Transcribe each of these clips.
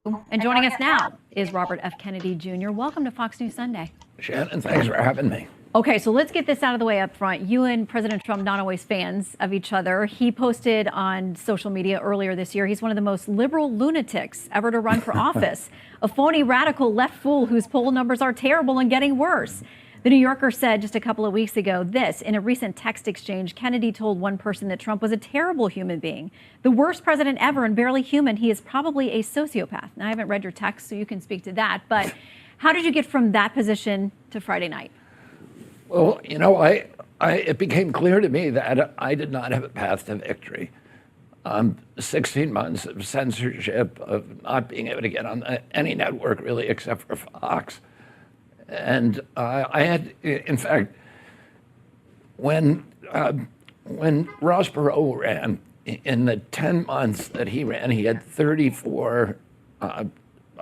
And joining us now is Robert F. Kennedy Jr. Welcome to Fox News Sunday. Shannon, thanks for having me. Okay, so let's get this out of the way up front. You and President Trump not always fans of each other. He posted on social media earlier this year, he's one of the most liberal lunatics ever to run for office. A phony radical left fool whose poll numbers are terrible and getting worse. The New Yorker said just a couple of weeks ago this in a recent text exchange. Kennedy told one person that Trump was a terrible human being, the worst president ever and barely human. He is probably a sociopath. Now, I haven't read your text, so you can speak to that. But how did you get from that position to Friday night? Well, it became clear to me that I did not have a path to victory. 16 months of censorship, of not being able to get on any network really except for Fox. And I had, in fact, when Ross Perot ran, in the 10 months that he ran, he had 34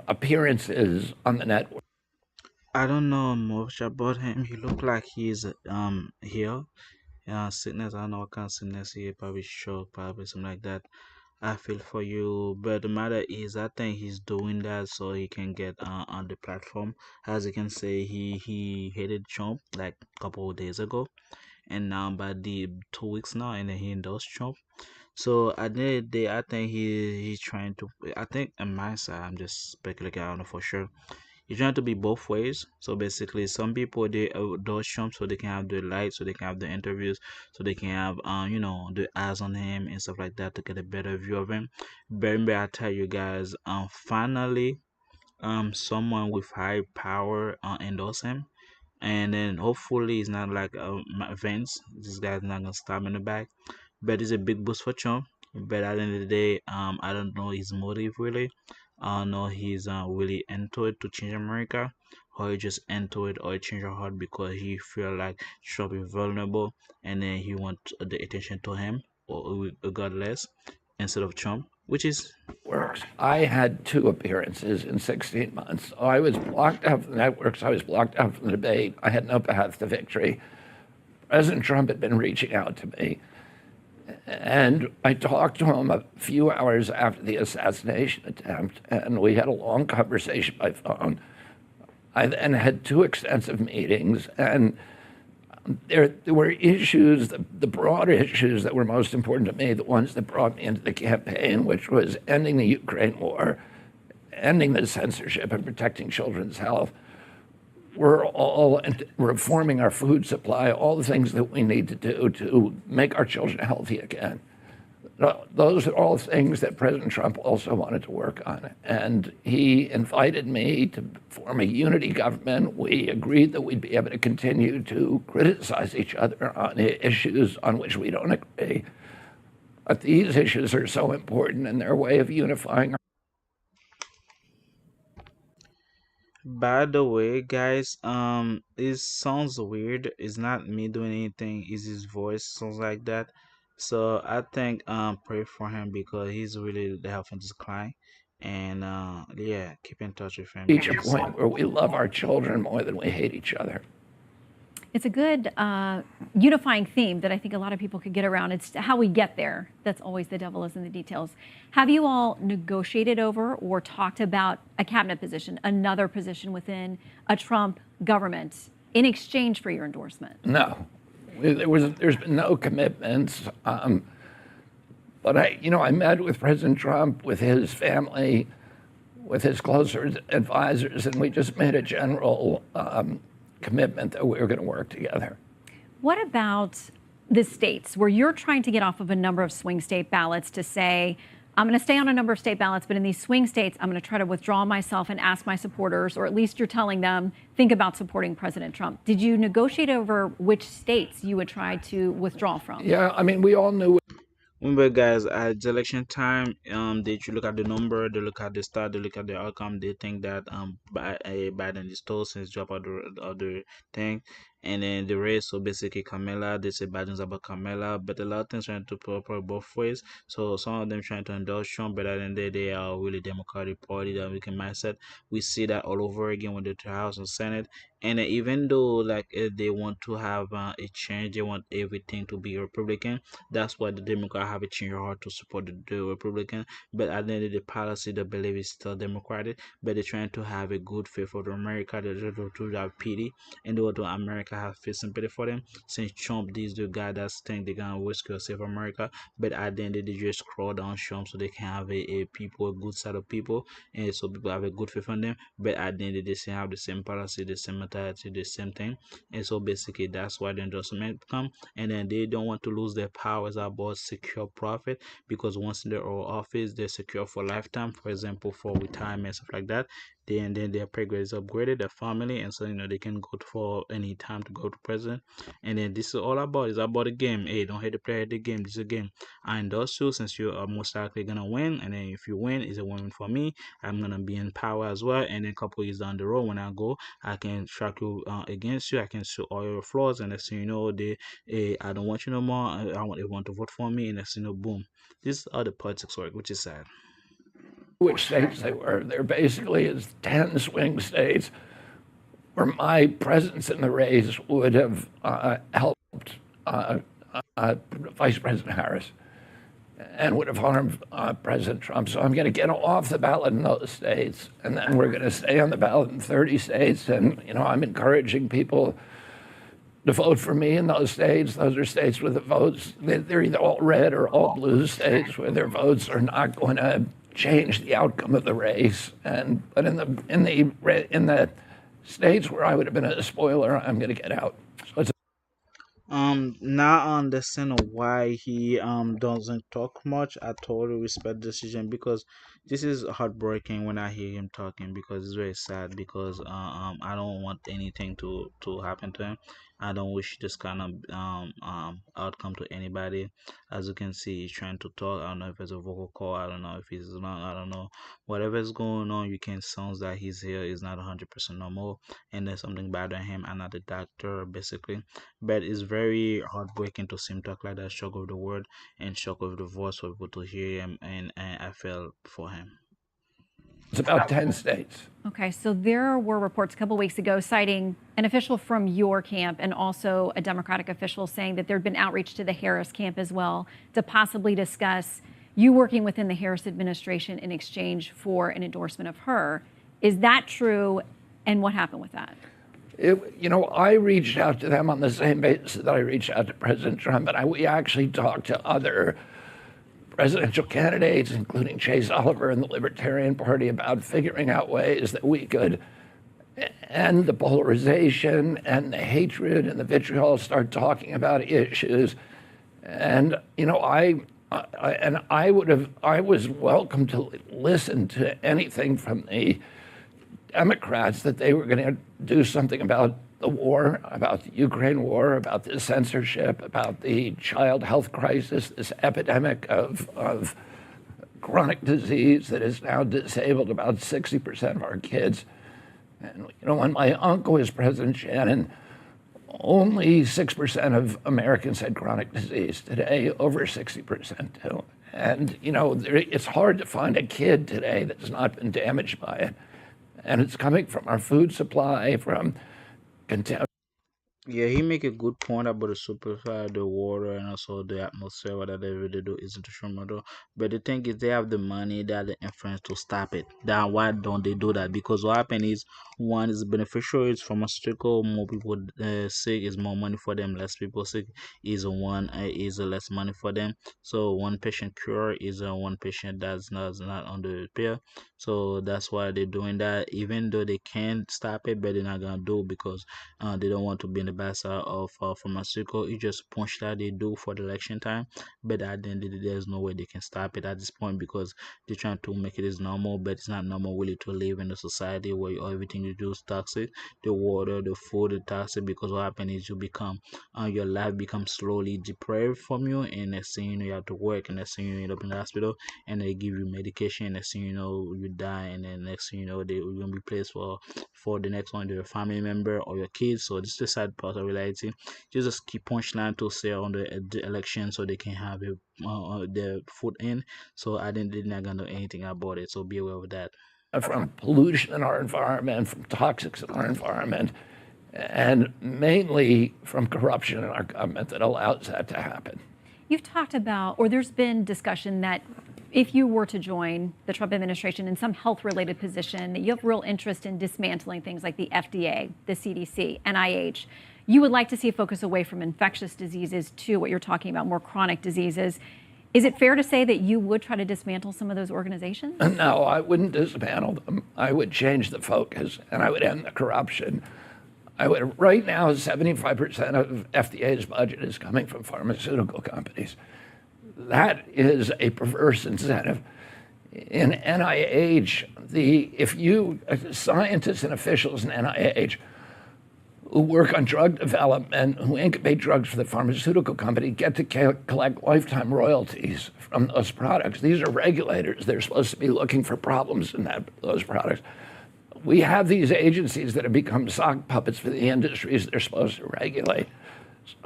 appearances on the network. I don't know much about him. He looked like he's here. Sickness, I don't know what kind of sickness he probably shock, probably something like that. I feel for you, but the matter is, I think he's doing that so he can get on the platform. As you can say, he hated Trump like a couple of days ago, and now by the 2 weeks now, and then he endorsed Trump. So at the end of the day, I think he's trying to. I think on my side, I'm just speculating. I don't know for sure. He's trying to be both ways. So basically, some people they endorse Trump so they can have the light, so they can have the interviews, so they can have the eyes on him and stuff like that to get a better view of him. But remember, I tell you guys, finally, someone with high power endorse him, and then hopefully it's not like Vince. This guy's not gonna stab him in the back, but it's a big boost for Trump. But at the end of the day, I don't know his motive really. I don't know he's really into it to change America, or he just into it or he change her heart because he feel like Trump is vulnerable, and then he want the attention to him or regardless instead of Trump, which is Works. I had 2 appearances in 16 months. I was blocked out from the networks. I was blocked out from the debate. I had no path to victory. President Trump had been reaching out to me. And I talked to him a few hours after the assassination attempt, and we had a long conversation by phone. I then had 2 extensive meetings, and there were issues, the broad issues that were most important to me, the ones that brought me into the campaign, which was ending the Ukraine war, ending the censorship, and protecting children's health. We're all reforming our food supply, all the things that we need to do to make our children healthy again. Those are all things that President Trump also wanted to work on. And he invited me to form a unity government. We agreed that we'd be able to continue to criticize each other on issues on which we don't agree. But these issues are so important in their way of unifying. By the way, guys, it sounds weird. It's not me doing anything. It's his voice sounds like that. So I think pray for him because he's really the health and decline. And yeah, keep in touch with him, Reach a guys. point where we love our children more than we hate each other. It's a good unifying theme that I think a lot of people could get around. It's how we get there. That's always the devil is in the details. Have you all negotiated over or talked about a cabinet position, another position within a Trump government in exchange for your endorsement? No, there's been no commitments. But I met with President Trump, with his family, with his closer advisors, and we just made a general commitment that we were going to work together. What about the states where you're trying to get off of a number of swing state ballots to say, I'm going to stay on a number of state ballots, but in these swing states, I'm going to try to withdraw myself and ask my supporters, or at least you're telling them, think about supporting President Trump. Did you negotiate over which states you would try to withdraw from? Yeah, I mean, we all knew. Remember, guys, at the election time, they should look at the number, they look at the start, they look at the outcome. They think that Biden is toast since drop out the thing, and then the race. So basically, Kamala, they say bad things about Kamala, but a lot of things trying to put both ways. So some of them trying to endorse Trump, but at the end of the day, they are really Democratic Party that we can mindset. We see that all over again with the House and Senate. And even though like they want to have a change, they want everything to be Republican. That's why the Democrats have a change of heart to support the Republican. But at the end of the policy, they believe is still Democratic. But they're trying to have a good faith for America. They to have pity, and they want to America have faith sympathy for them. Since Trump is the guy that's think they're gonna rescue or save America, but at the end they just crawl down Trump so they can have a people, a good set of people, and so people have a good faith on them. But at the end they still have the same policy, the same mentality, the same thing, and so basically that's why the endorsement come. And then they don't want to lose their powers about secure profit, because once they're all office, they're secure for lifetime. For example, for retirement stuff like that. Then their pay grade is upgraded, their family, and so they can go for any time to go to president. And then this is all about it's about the game. Hey, don't hate the player, hate the game. This is a game. I endorse you since you are most likely gonna win, and then if you win, it's a win for me. I'm gonna be in power as well, and then a couple years down the road when I go, I can track you against you. I can show all your flaws, and next thing you know, I don't want you no more. I want everyone to vote for me, and next thing you know, boom. This is how the politics work, which is sad. Which states they were. There basically is 10 swing states where my presence in the race would have helped Vice President Harris and would have harmed President Trump. So I'm going to get off the ballot in those states, and then we're going to stay on the ballot in 30 states. And, I'm encouraging people to vote for me in those states. Those are states where the votes, they're either all red or all blue states where their votes are not going to change the outcome of the race. But in the states where I would have been a spoiler, I'm going to get out. So it's Now I understand why he doesn't talk much. I totally respect the decision, because this is heartbreaking when I hear him talking, because it's very sad, because I don't want anything to happen to him. I don't wish this kind of outcome to anybody. As you can see, he's trying to talk. I don't know if it's a vocal call. I don't know if he's not. I don't know. Whatever is going on, you can sense that he's here is not 100% normal, and there's something bad on him. I'm not a doctor, basically, but it's very heartbreaking to see him talk like that, struggle with the word and struggle with the voice for people to hear him, and I felt for him. about 10 states. Okay, so there were reports a couple weeks ago citing an official from your camp and also a Democratic official saying that there'd been outreach to the Harris camp as well to possibly discuss you working within the Harris administration in exchange for an endorsement of her. Is that true? And what happened with that? I reached out to them on the same basis that I reached out to President Trump, and we actually talked to other presidential candidates, including Chase Oliver and the Libertarian Party, about figuring out ways that we could end the polarization and the hatred and the vitriol, start talking about issues. And I was welcome to listen to anything from the Democrats that they were going to do something about the war, about the Ukraine war, about the censorship, about the child health crisis, this epidemic of chronic disease that has now disabled about 60% of our kids. And when my uncle was President Shannon, only 6% of Americans had chronic disease. Today, over 60% do. And it's hard to find a kid today that's not been damaged by it. And it's coming from our food supply, from contamination. Yeah, he make a good point about the superfire, the water, and also the atmosphere. What they really do is instrumental. But the thing is, they have the money, they have the influence to stop it. Then why don't they do that? Because what happens is, one is beneficial, it's pharmaceutical. More people sick is more money for them. Less people sick is less money for them. So one patient cure is one patient that's not on the pill. So that's why they're doing that. Even though they can stop it, but they're not gonna do, because they don't want to be in the bad side of pharmaceutical. It's just push that they do for the election time, but at the end of the day, there's no way they can stop it at this point, because they're trying to make it as normal, but it's not normal really to live in a society where everything you do is toxic. The water, the food is toxic, because what happens is you become, your life becomes slowly deprived from you, and next thing you know, you have to work, and next thing you end up in the hospital, and they give you medication, next thing you know, you die, and then next thing you know, they will be placed for the next one, your family member or your kids. So this is the sad part part of reality. Just keep punchline to say on the election so they can have their foot in. So I didn't they're not gonna do anything about it. So be aware of that. From pollution in our environment, from toxics in our environment, and mainly from corruption in our government that allows that to happen. You've talked about, or there's been discussion that if you were to join the Trump administration in some health-related position, that you have real interest in dismantling things like the FDA, the CDC, NIH. You would like to see a focus away from infectious diseases to what you're talking about, more chronic diseases. Is it fair to say that you would try to dismantle some of those organizations? No, I wouldn't dismantle them. I would change the focus, and I would end the corruption. Right now, 75% of FDA's budget is coming from pharmaceutical companies. That is a perverse incentive. In NIH, if you scientists and officials in NIH who work on drug development, who incubate drugs for the pharmaceutical company, get to collect lifetime royalties from those products. These are regulators. They're supposed to be looking for problems in those products. We have these agencies that have become sock puppets for the industries they're supposed to regulate.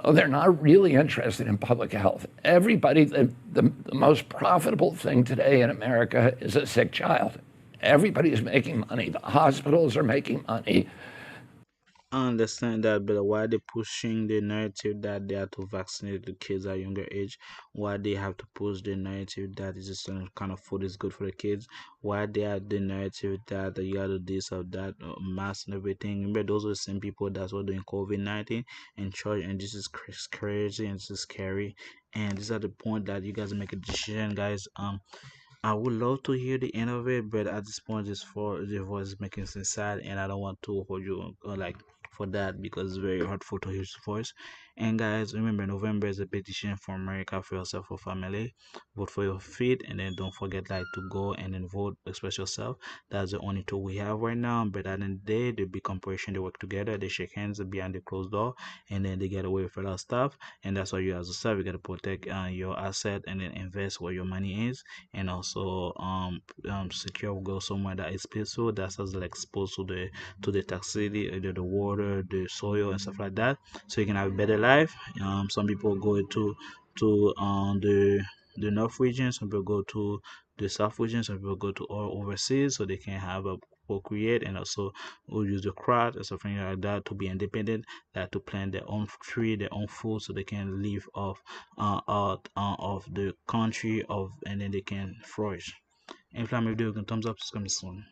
So they're not really interested in public health. Everybody, the most profitable thing today in America is a sick child. Everybody is making money. The hospitals are making money. I understand that, but why they pushing the narrative that they have to vaccinate the kids at younger age? Why they have to push the narrative that is just some kind of food is good for the kids? Why they have the narrative that you gotta do this or that, mask and everything? Remember, those are the same people that's what doing COVID-19 in charge, and this is crazy and this is scary. And this is at the point that you guys make a decision, guys. I would love to hear the end of it, but at this point, just for the voice making sense sad, and I don't want to hold you like for that because it's very hurtful to hear his voice. And guys, remember, November is a petition for America, for yourself, for family. Vote for your feet, and then don't forget like to go and then vote, express yourself. That's the only tool we have right now. But at the end of the day, the big corporation they work together, they shake hands behind the closed door, and then they get away with a lot of stuff. And that's why you as a self, you gotta protect your asset and then invest where your money is, and also secure go somewhere that is peaceful, that's as like exposed to the toxicity, the water, the soil and stuff like that, so you can have a better life. Some people go to the north region, some people go to the south region, some people go to all overseas so they can have a procreate, and also will use the crop or something like that to be independent, that to plant their own tree, their own food, so they can live off out of the country of, and then they can flourish. And if I'm video, you can thumbs up, subscribe soon.